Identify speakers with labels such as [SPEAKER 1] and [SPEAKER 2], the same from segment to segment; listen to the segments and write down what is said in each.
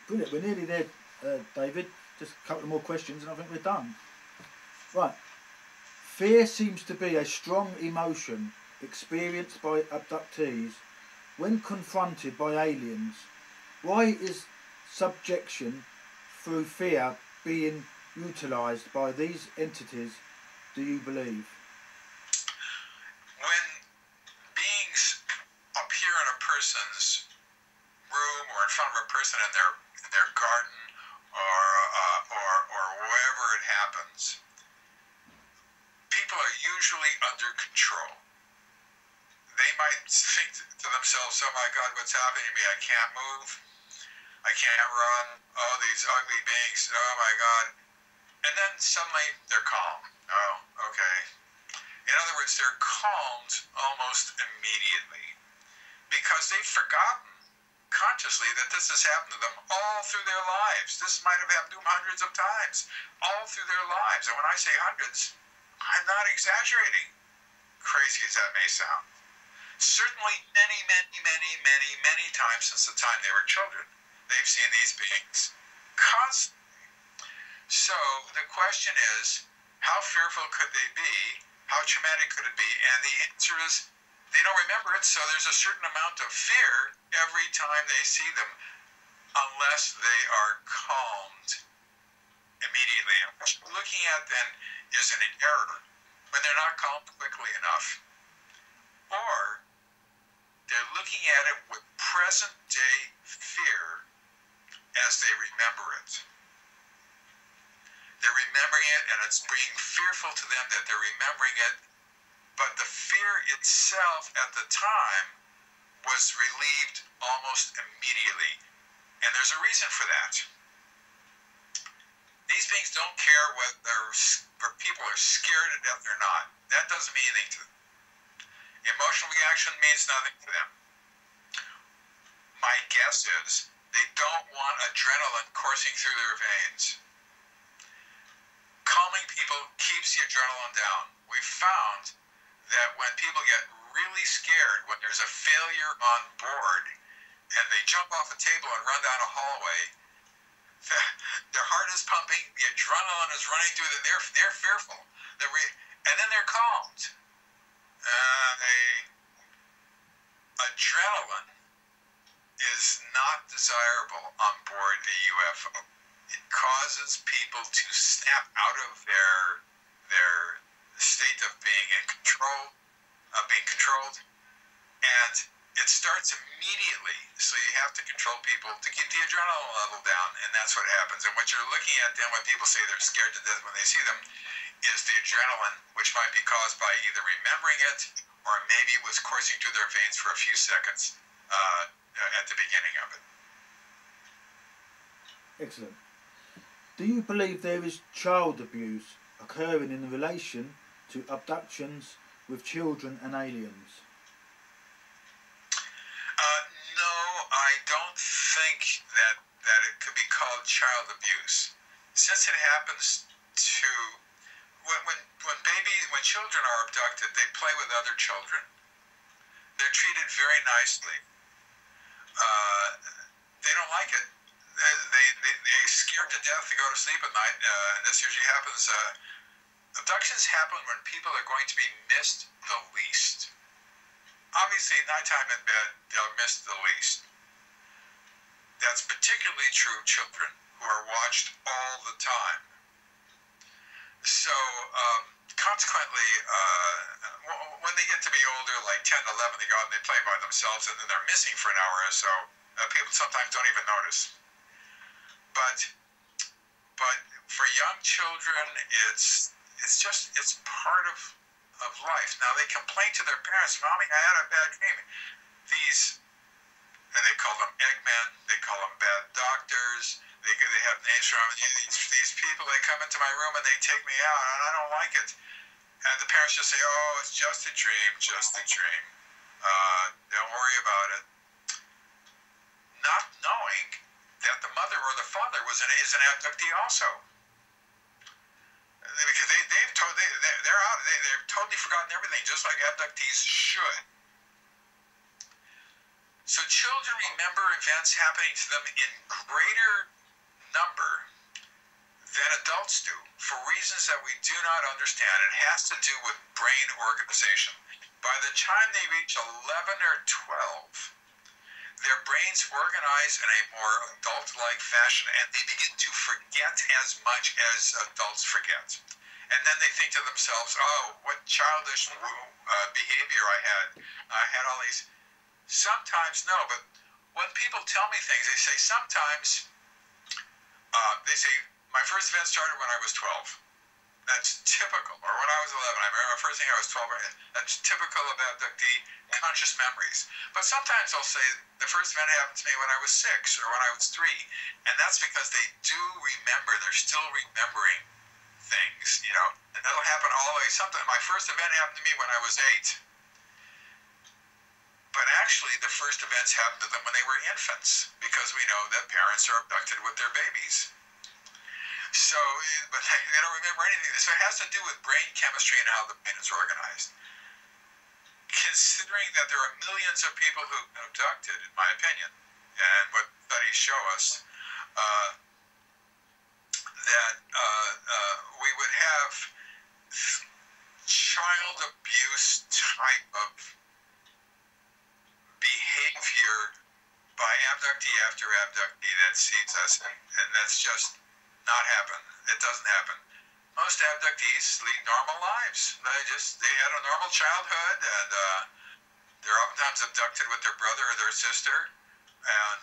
[SPEAKER 1] Brilliant, we're nearly there, David. Just a couple of more questions and I think we're done. Right. Fear seems to be a strong emotion experienced by abductees when confronted by aliens. Why is subjection through fear being utilised by these entities, do you believe?
[SPEAKER 2] When beings appear in a person's room or in front of a person in their garden or wherever it happens, people are usually under control. They might think to themselves, oh my God, what's happening to me? I can't move. I can't run. Oh, these ugly beings. Oh my God. And then suddenly they're calm. Oh, okay. In other words, they're calmed almost immediately because they've forgotten consciously that this has happened to them all through their lives. This might have happened to them hundreds of times, all through their lives. And when I say hundreds, I'm not exaggerating, crazy as that may sound. Certainly many, many, many, many, many times since the time they were children, they've seen these beings constantly. So the question is, how fearful could they be? How traumatic could it be? And the answer is, they don't remember it, so there's a certain amount of fear every time they see them, unless they are calmed immediately. And what you're looking at then is an error when they're not calmed quickly enough. Or they're looking at it with present-day fear as they remember it. They're remembering it, and it's being fearful to them that they're remembering it, but the fear itself at the time was relieved almost immediately. And there's a reason for that. These beings don't care whether people are scared to death or not. That doesn't mean anything to them. Emotional reaction means nothing to them. My guess is they don't want adrenaline coursing through their veins. Calming people keeps the adrenaline down. We found that when people get really scared, when there's a failure on board, and they jump off a table and run down a hallway, their heart is pumping, the adrenaline is running through them, they're fearful. And then they're calmed. Adrenaline is not desirable on board a UFO. It causes people to snap out of their state of being in control, being controlled, and it starts immediately. So you have to control people to keep the adrenaline level down, and that's what happens. And what you're looking at then when people say they're scared to death when they see them is the adrenaline, which might be caused by either remembering it or maybe it was coursing through their veins for a few seconds at the beginning of it.
[SPEAKER 1] Excellent. Do you believe there is child abuse occurring in relation to abductions with children and aliens?
[SPEAKER 2] No, I don't think that it could be called child abuse, since it happens to when children are abducted, they play with other children. They're treated very nicely. They don't like it. They're scared to death to go to sleep at night, and this usually happens. Abductions happen when people are going to be missed the least. Obviously, nighttime in bed, they'll miss the least. That's particularly true of children who are watched all the time. So, consequently, when they get to be older, like 10, 11, they go out and they play by themselves, and then they're missing for an hour or so. People sometimes don't even notice. But for young children, it's part of life. Now, they complain to their parents, "Mommy, I had a bad dream." And they call them eggmen, they call them bad doctors, they have names for them. These people, they come into my room and they take me out, and I don't like it. And the parents just say, oh, it's just a dream, just a dream. Don't worry about it. Not knowing that the mother or the father is an abductee also. Because they've totally forgotten everything, just like abductees should. So children remember events happening to them in greater number than adults do, for reasons that we do not understand. It has to do with brain organization. By the time they reach 11 or 12, their brains organize in a more adult-like fashion, and they begin to forget as much as adults forget. And then they think to themselves, oh, what childish behavior I had. I had all these... Sometimes, no, but when people tell me things, they say sometimes, they say, my first event started when I was 12. That's typical. Or when I was 11. I remember the first thing I was 12. That's typical of abductee conscious memories. But sometimes I'll say the first event happened to me when I was 6 or when I was 3. And that's because they do remember. They're still remembering things, you know. And that'll happen all the way. Sometimes my first event happened to me when I was 8. But actually, the first events happened to them when they were infants, because we know that parents are abducted with their babies. So, but they don't remember anything. So it has to do with brain chemistry and how the brain is organized. Considering that there are millions of people who've been abducted, in my opinion, and what studies show us, that we would have child abuse type of behavior by abductee after abductee that sees us, and that's just not happen. It doesn't happen. Most abductees lead normal lives. They had a normal childhood, and they're oftentimes abducted with their brother or their sister, and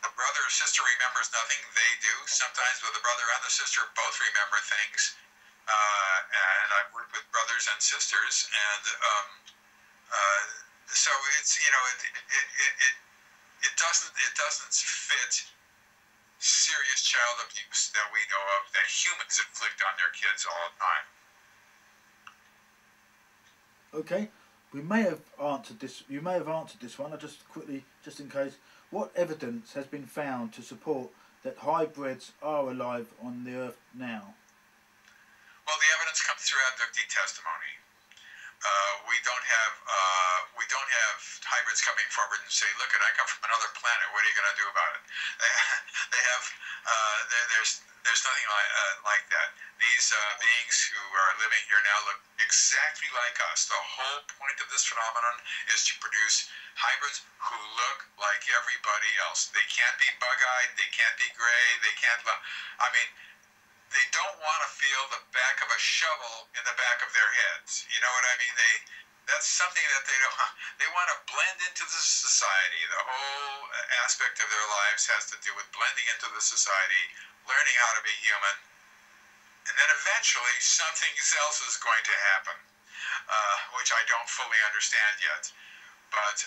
[SPEAKER 2] the brother or sister remembers nothing. They do. Sometimes with the brother and the sister both remember things. And I've worked with brothers and sisters, and so it's, you know, it doesn't fit serious child abuse that we know of that humans inflict on their kids all the time.
[SPEAKER 1] Okay, we may have answered this. You may have answered this one. I just quickly, just in case. What evidence has been found to support that hybrids are alive on the Earth now?
[SPEAKER 2] Well, the evidence comes through abductee testimony. We don't have hybrids coming forward and say, "Look, I come from another planet. What are you going to do about it?" They have. There's nothing like that. These beings who are living here now look exactly like us. The whole point of this phenomenon is to produce hybrids who look like everybody else. They can't be bug-eyed. They can't be gray. They can't. I mean, they don't want to feel the back of a shovel in the back of their heads. You know what I mean? That's something that they don't. They want to blend into the society. The whole aspect of their lives has to do with blending into the society, learning how to be human, and then eventually something else is going to happen, which I don't fully understand yet. But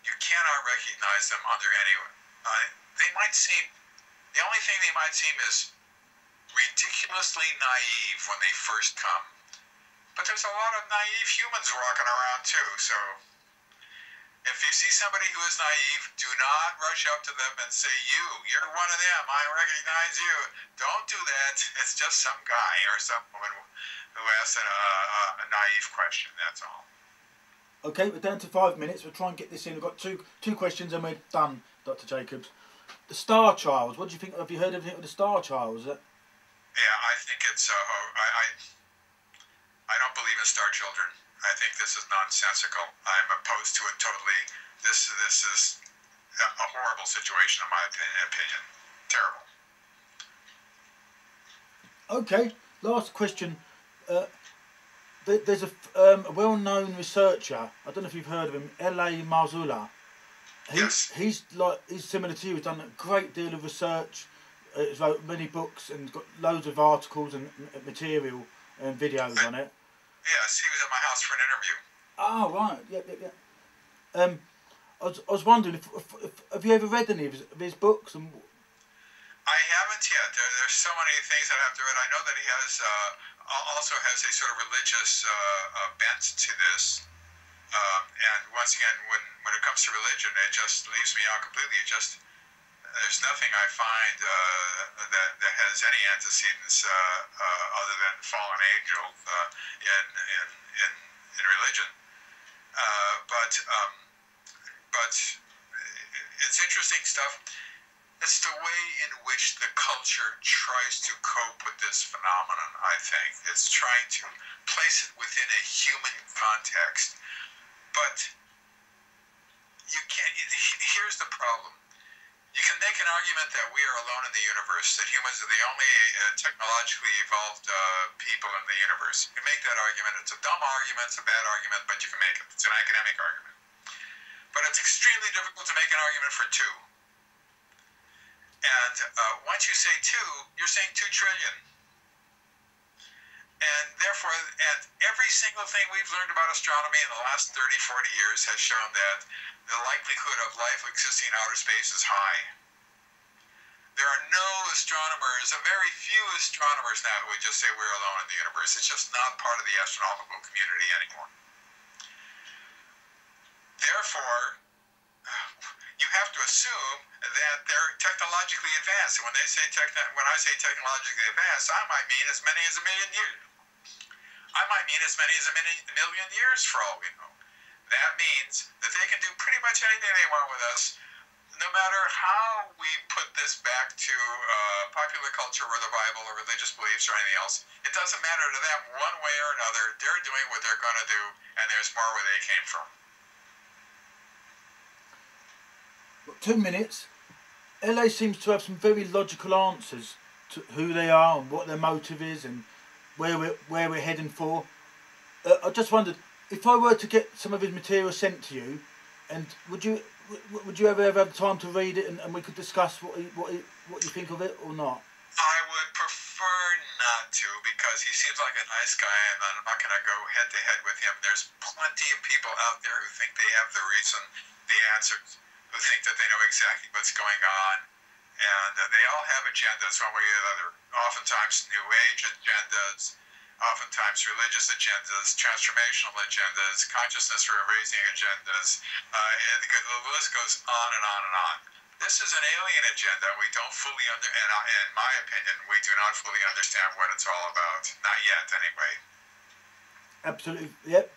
[SPEAKER 2] you cannot recognize them under any. They might seem. The only thing they might seem is ridiculously naive when they first come. But there's a lot of naive humans walking around too, so if you see somebody who is naive, do not rush up to them and say, you're one of them, I recognize you. Don't do that. It's just some guy or some woman who asks a naive question, that's all.
[SPEAKER 1] Okay, we're down to 5 minutes. We'll try and get this in. We've got two questions and we're done, Dr. Jacobs. The Star Child, what do you think? Have you heard anything of the Star Child? Yeah,
[SPEAKER 2] I think it's, I don't believe in star children. I think this is nonsensical. I'm opposed to it totally. This is a horrible situation in my opinion. Terrible.
[SPEAKER 1] Okay, last question. There's a well-known researcher. I don't know if you've heard of him, L.A. Marzullo.
[SPEAKER 2] Yes.
[SPEAKER 1] He's similar to you. He's done a great deal of research. He's wrote many books and got loads of articles and material and videos on it.
[SPEAKER 2] Yes, he was at my house for an interview.
[SPEAKER 1] Oh, right. Yeah. I was wondering, if have you ever read any of his books? And
[SPEAKER 2] I haven't yet. There's so many things that I have to read. I know that he has also has a sort of religious bent to this. And once again, when it comes to religion, it just leaves me out completely. There's nothing I find that has any antecedents other than fallen angels in religion. But it's interesting stuff. It's the way in which the culture tries to cope with this phenomenon, I think. It's trying to place it within a human context. But you can't. Here's the problem. You can make an argument that we are alone in the universe, that humans are the only technologically evolved people in the universe. You can make that argument. It's a dumb argument, it's a bad argument, but you can make it. It's an academic argument. But it's extremely difficult to make an argument for two. And once you say two, you're saying 2 trillion. And therefore, every single thing we've learned about astronomy in the last 30, 40 years has shown that the likelihood of life existing in outer space is high. There are no astronomers, a very few astronomers now who would just say we're alone in the universe. It's just not part of the astronomical community anymore. Therefore, you have to assume that they're technologically advanced. And when I say technologically advanced, I might mean as many as 1 million years. I might mean as many as a million years for all we know. That means that they can do pretty much anything they want with us, no matter how we put this back to popular culture or the Bible or religious beliefs or anything else. It doesn't matter to them one way or another. They're doing what they're going to do, and there's more where they came from.
[SPEAKER 1] 2 minutes. LA seems to have some very logical answers to who they are and what their motive is and where we're heading for. I just wondered if I were to get some of his material sent to you, and would you ever have time to read it and we could discuss what you think of it or not?
[SPEAKER 2] I would prefer not to, because he seems like a nice guy, and I'm not going to go head to head with him. There's plenty of people out there who think they have the reason, the answers, who think that they know exactly what's going on, and they all have agendas one way or the other. Oftentimes New Age agendas, oftentimes religious agendas, transformational agendas, consciousness raising agendas, and the list goes on and on and on. This is an alien agenda. We don't fully in my opinion, we do not fully understand what it's all about. Not yet, anyway.
[SPEAKER 1] Absolutely, yep.